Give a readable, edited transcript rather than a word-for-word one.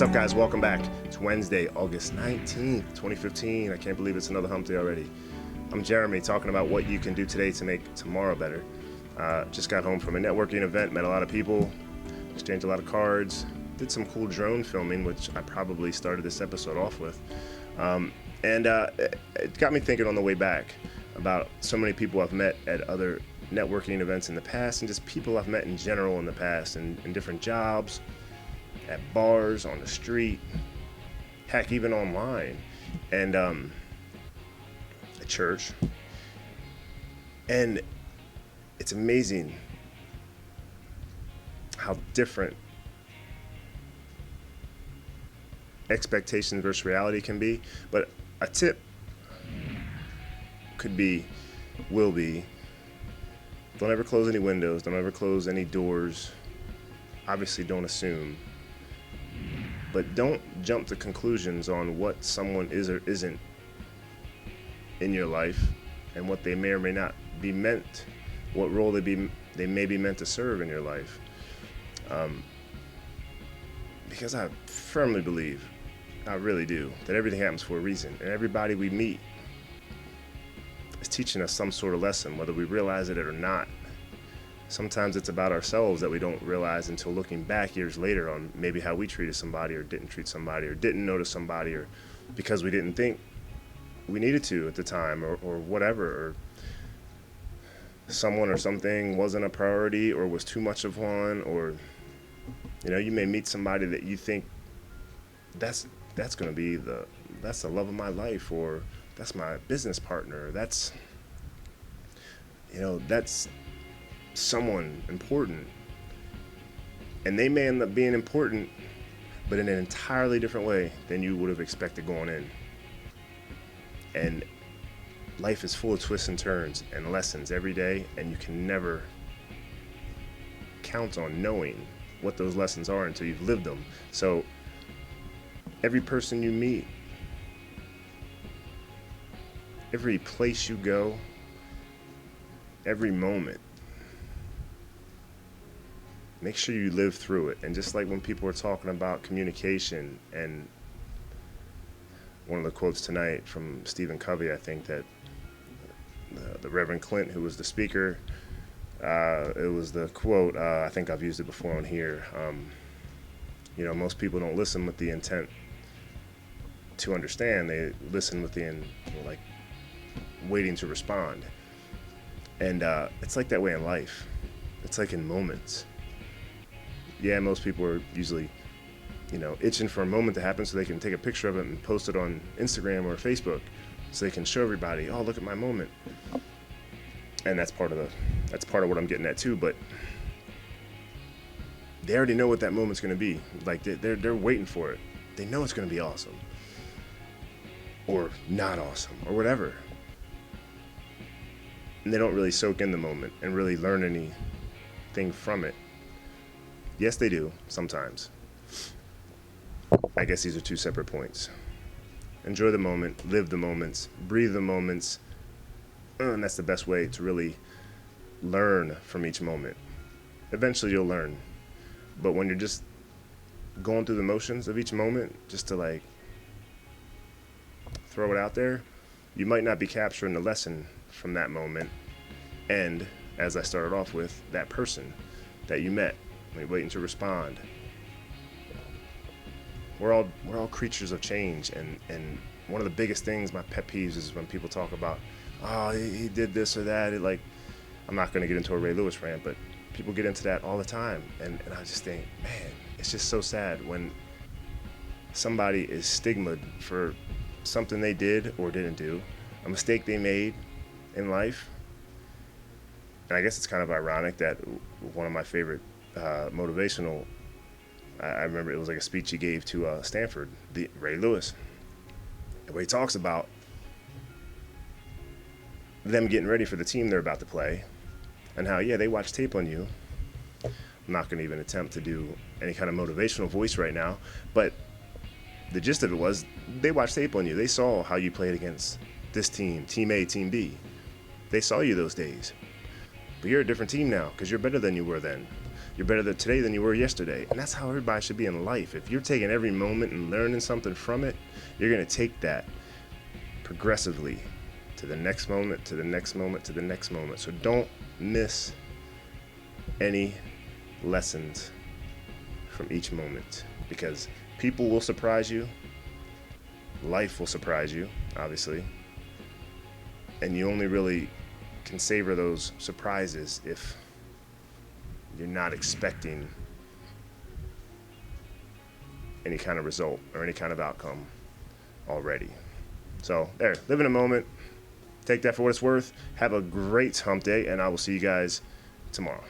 What's up, guys? Welcome back. It's Wednesday, August 19th, 2015. I can't believe it's another hump day already. I'm Jeremy, talking about what you can do today to make tomorrow better. Just got home from a networking event, met a lot of people, exchanged a lot of cards, did some cool drone filming, which I probably started this episode off with. It got me thinking on the way back about so many people I've met at other networking events in the past, and just people I've met in general in the past, in different jobs, at bars, on the street, heck, even online, and at church. And it's amazing how different expectations versus reality can be. But a tip will be, don't ever close any windows, don't ever close any doors. Obviously, don't assume. But don't jump to conclusions on what someone is or isn't in your life and what they may or may not be meant, what role they may be meant to serve in your life. Because I firmly believe, I really do, that everything happens for a reason. And everybody we meet is teaching us some sort of lesson, whether we realize it or not. Sometimes it's about ourselves that we don't realize until looking back years later on maybe how we treated somebody or didn't treat somebody or didn't notice somebody, or because we didn't think we needed to at the time, or whatever, or someone or something wasn't a priority or was too much of one, or you may meet somebody that you think that's going to be that's the love of my life, or that's my business partner, that's someone important, and they may end up being important, but in an entirely different way than you would have expected going in. And life is full of twists and turns and lessons every day, and you can never count on knowing what those lessons are until you've lived them. So every person you meet, every place you go, every moment, make sure you live through it. And just like when people are talking about communication, and one of the quotes tonight from Stephen Covey, I think that the Reverend Clint, who was the speaker, it was the quote, I think I've used it before on here, most people don't listen with the intent to understand, they listen with the waiting to respond. And it's like that way in life. It's like in moments. Yeah, most people are usually, itching for a moment to happen so they can take a picture of it and post it on Instagram or Facebook, so they can show everybody, oh, look at my moment. And that's part of what I'm getting at too. But they already know what that moment's going to be. Like they're waiting for it. They know it's going to be awesome, or not awesome, or whatever. And they don't really soak in the moment and really learn anything from it. Yes, they do, sometimes. I guess these are two separate points. Enjoy the moment, live the moments, breathe the moments, and that's the best way to really learn from each moment. Eventually you'll learn, but when you're just going through the motions of each moment, just to throw it out there, you might not be capturing the lesson from that moment. And as I started off with, that person that you met, waiting to respond. We're all creatures of change, and one of the biggest things, my pet peeves, is when people talk about, oh, he did this or that. I'm not going to get into a Ray Lewis rant, but people get into that all the time, and I just think, man, it's just so sad when somebody is stigmatized for something they did or didn't do, a mistake they made in life. And I guess it's kind of ironic that one of my favorite motivational, I remember it was like a speech he gave to Stanford, Ray Lewis, where he talks about them getting ready for the team they're about to play, and how, yeah, they watch tape on you. I'm not going to even attempt to do any kind of motivational voice right now, but the gist of it was, they watched tape on you. They saw how you played against this team, Team A, Team B. They saw you those days. But you're a different team now, because you're better than you were then. You're better today than you were yesterday. And that's how everybody should be in life. If you're taking every moment and learning something from it, you're going to take that progressively to the next moment, to the next moment, to the next moment. So don't miss any lessons from each moment, because people will surprise you. Life will surprise you, obviously. And you only really can savor those surprises if you're not expecting any kind of result or any kind of outcome already. So there, live in a moment. Take that for what it's worth. Have a great hump day, and I will see you guys tomorrow.